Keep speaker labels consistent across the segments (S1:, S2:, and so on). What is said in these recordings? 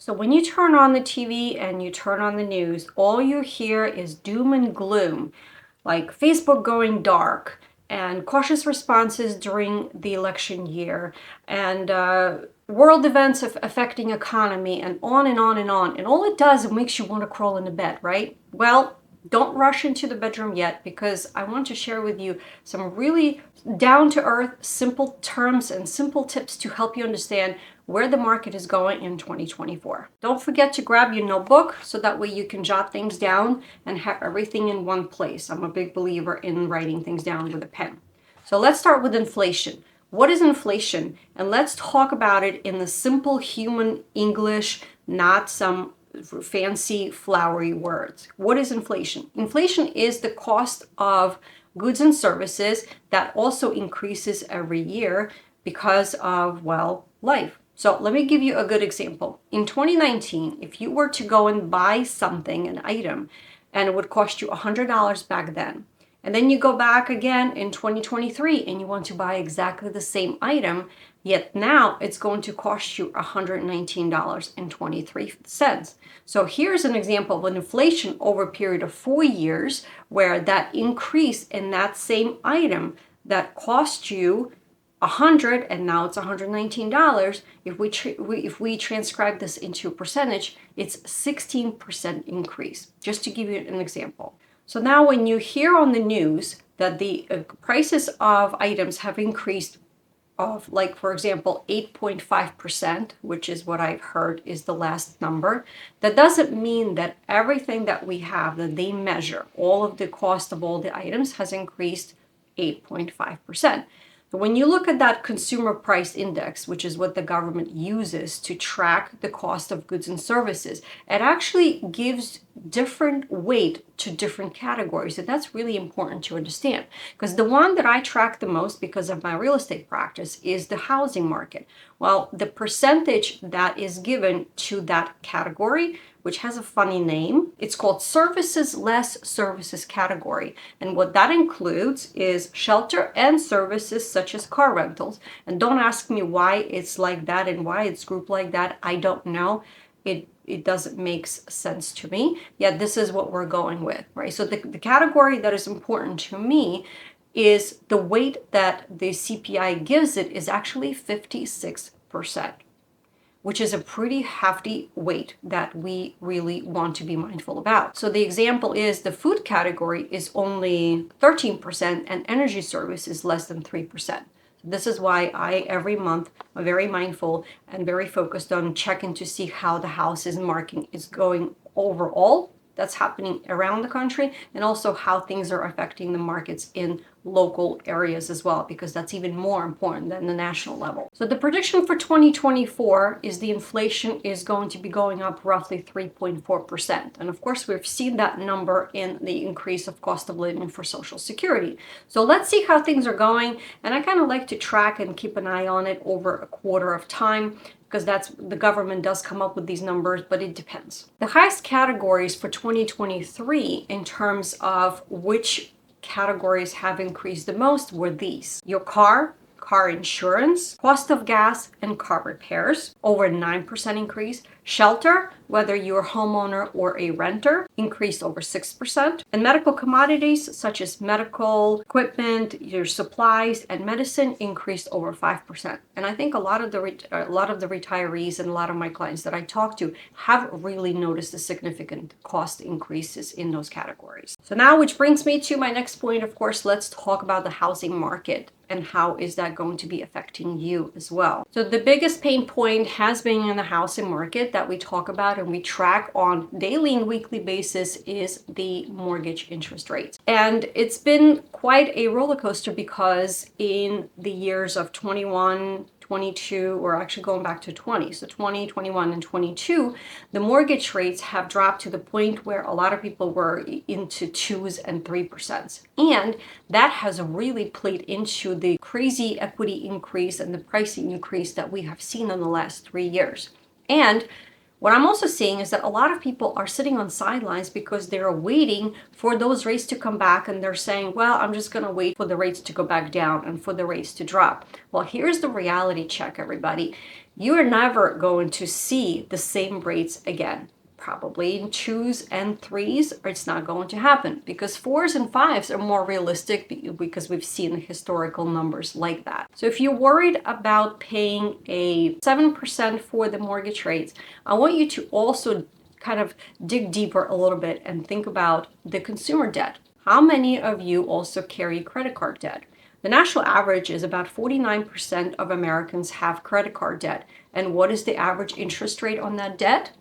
S1: So when you turn on the TV and you turn on the news, all you hear is doom and gloom, like Facebook going dark and cautious responses during the election year and world events affecting economy and on and on and on. And all it does, it makes you want to crawl into bed, right? Well, don't rush into the bedroom yet, because I want to share with you some really down-to-earth, simple terms and simple tips to help you understand where the market is going in 2024. Don't forget to grab your notebook so that way you can jot things down and have everything in one place. I'm a big believer in writing things down with a pen. So let's start with inflation. What is inflation? And let's talk about it in the simple human English, not some fancy flowery words. What is inflation? Inflation is the cost of goods and services that also increases every year because of, well, life. So let me give you a good example. In 2019, if you were to go and buy something, an item, and it would cost you $100 back then, and then you go back again in 2023 and you want to buy exactly the same item, yet now it's going to cost you $119.23. So here's an example of an inflation over a period of 4 years, where that increase in that same item that cost you $100 and now it's $119. If we transcribe this into a percentage, it's 16% increase, just to give you an example. So now when you hear on the news that the prices of items have increased of, like, for example, 8.5%, which is what I've heard is the last number, that doesn't mean that everything that we have, that they measure, all of the cost of all the items has increased 8.5%. But when you look at that consumer price index, which is what the government uses to track the cost of goods and services, it actually gives different weight to different categories. And that's really important to understand, because the one that I track the most because of my real estate practice is the housing market. Well, the percentage that is given to that category, which has a funny name, it's called services less services category. And what that includes is shelter and services such as car rentals. And don't ask me why it's like that and why it's grouped like that. I don't know. It doesn't make sense to me. Yet this is what we're going with, right? So the category that is important to me is the weight that the CPI gives it is actually 56%, which is a pretty hefty weight that we really want to be mindful about. So the example is the food category is only 13% and energy service is less than 3%. This is why I, every month, am very mindful and very focused on checking to see how the housing market is going overall. That's happening around the country, and also how things are affecting the markets in local areas as well, because that's even more important than the national level. So the prediction for 2024 is the inflation is going to be going up roughly 3.4%. And of course, we've seen that number in the increase of cost of living for Social Security. So let's see how things are going. And I kind of like to track and keep an eye on it over a quarter of time, because that's, the government does come up with these numbers, but it depends. The highest categories for 2023 in terms of which categories have increased the most were these: your car insurance, cost of gas, and car repairs, over 9% increase. Shelter, whether you're a homeowner or a renter, increased over 6%. And medical commodities such as medical equipment, your supplies, and medicine increased over 5%. And I think a lot of the retirees and a lot of my clients that I talk to have really noticed the significant cost increases in those categories. So now, which brings me to my next point, of course, let's talk about the housing market and how is that going to be affecting you as well. So the biggest pain point has been in the housing market that we talk about and we track on daily and weekly basis is the mortgage interest rates. And it's been quite a roller coaster, because in the years of 21, 22, or actually going back to 20, so 20, 21, and 22, the mortgage rates have dropped to the point where a lot of people were into 2s and 3%. And that has really played into the crazy equity increase and the pricing increase that we have seen in the last 3 years. And what I'm also seeing is that a lot of people are sitting on sidelines because they're waiting for those rates to come back, and they're saying, well, I'm just going to wait for the rates to go back down and for the rates to drop. Well, here's the reality check, everybody. you are never going to see the same rates again. Probably in 2s and 3s, or it's not going to happen, because 4s and 5s are more realistic because we've seen the historical numbers like that. So if you're worried about paying a 7% for the mortgage rates, I want you to also kind of dig deeper a little bit and think about the consumer debt. How many of you also carry credit card debt? The national average is about 49% of Americans have credit card debt. And what is the average interest rate on that debt?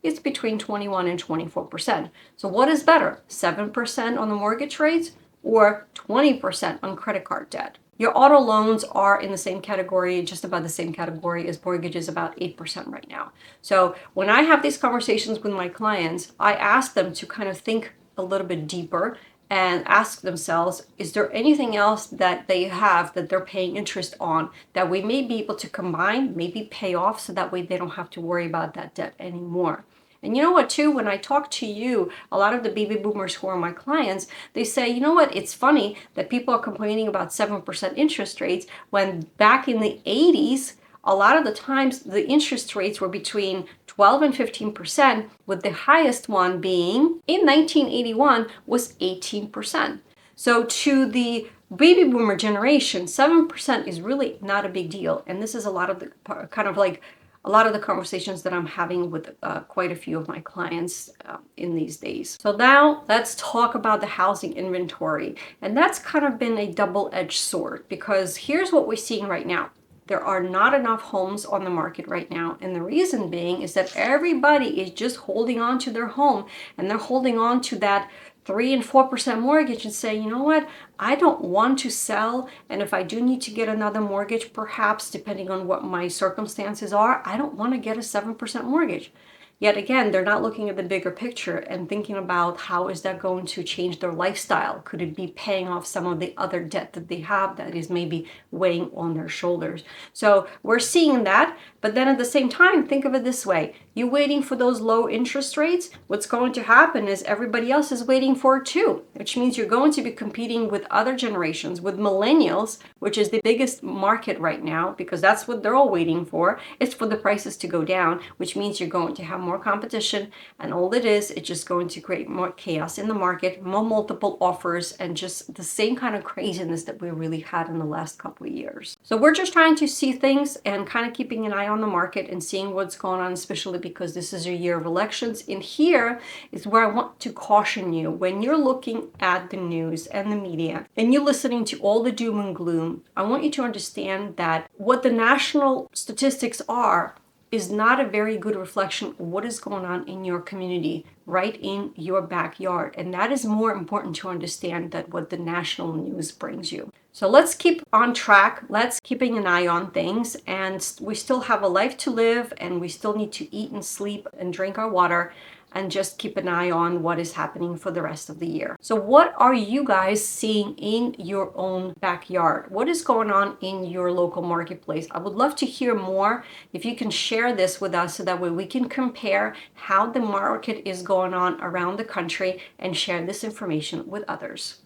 S1: It's between 21 and 24%. So what is better, 7% on the mortgage rates or 20% on credit card debt? Your auto loans are in the same category, just about the same category as mortgages, about 8% right now. So when I have these conversations with my clients, I ask them to kind of think a little bit deeper and ask themselves, is there anything else that they have that they're paying interest on that we may be able to combine, maybe pay off, so that way they don't have to worry about that debt anymore. And you know what, too, when I talk to you, a lot of the baby boomers who are my clients, they say, you know what, it's funny that people are complaining about 7% interest rates when back in the 80s, a lot of the times the interest rates were between 12 and 15%, with the highest one being in 1981 was 18%. So to the baby boomer generation, 7% is really not a big deal. And this is a lot of the kind of like a lot of the conversations that I'm having with quite a few of my clients in these days. So now let's talk about the housing inventory. And that's kind of been a double-edged sword, because here's what we're seeing right now. There are not enough homes on the market right now. And the reason being is that everybody is just holding on to their home, and they're holding on to that 3 and 4% mortgage and say, you know what, I don't want to sell. And if I do need to get another mortgage, perhaps depending on what my circumstances are, I don't want to get a 7% mortgage. Yet again, they're not looking at the bigger picture and thinking about how is that going to change their lifestyle? Could it be paying off some of the other debt that they have that is maybe weighing on their shoulders? So we're seeing that, but then at the same time, think of it this way. You're waiting for those low interest rates. What's going to happen is everybody else is waiting for it too, which means you're going to be competing with other generations, with millennials, which is the biggest market right now, because that's what they're all waiting for. It's for the prices to go down, which means you're going to have more competition, and all it is, it's just going to create more chaos in the market, more multiple offers, and just the same kind of craziness that we really had in the last couple of years. So we're just trying to see things and kind of keeping an eye on the market and seeing what's going on, especially because this is a year of elections. And here is where I want to caution you. When you're looking at the news and the media and you're listening to all the doom and gloom, I want you to understand that what the national statistics are is not a very good reflection of what is going on in your community, right in your backyard. And that is more important to understand than what the national news brings you. So let's keep on track. Let's keeping an eye on things. And we still have a life to live, and we still need to eat and sleep and drink our water, and just keep an eye on what is happening for the rest of the year. So what are you guys seeing in your own backyard? What is going on in your local marketplace? I would love to hear more. If you can share this with us, so that way we can compare how the market is going on around the country and share this information with others.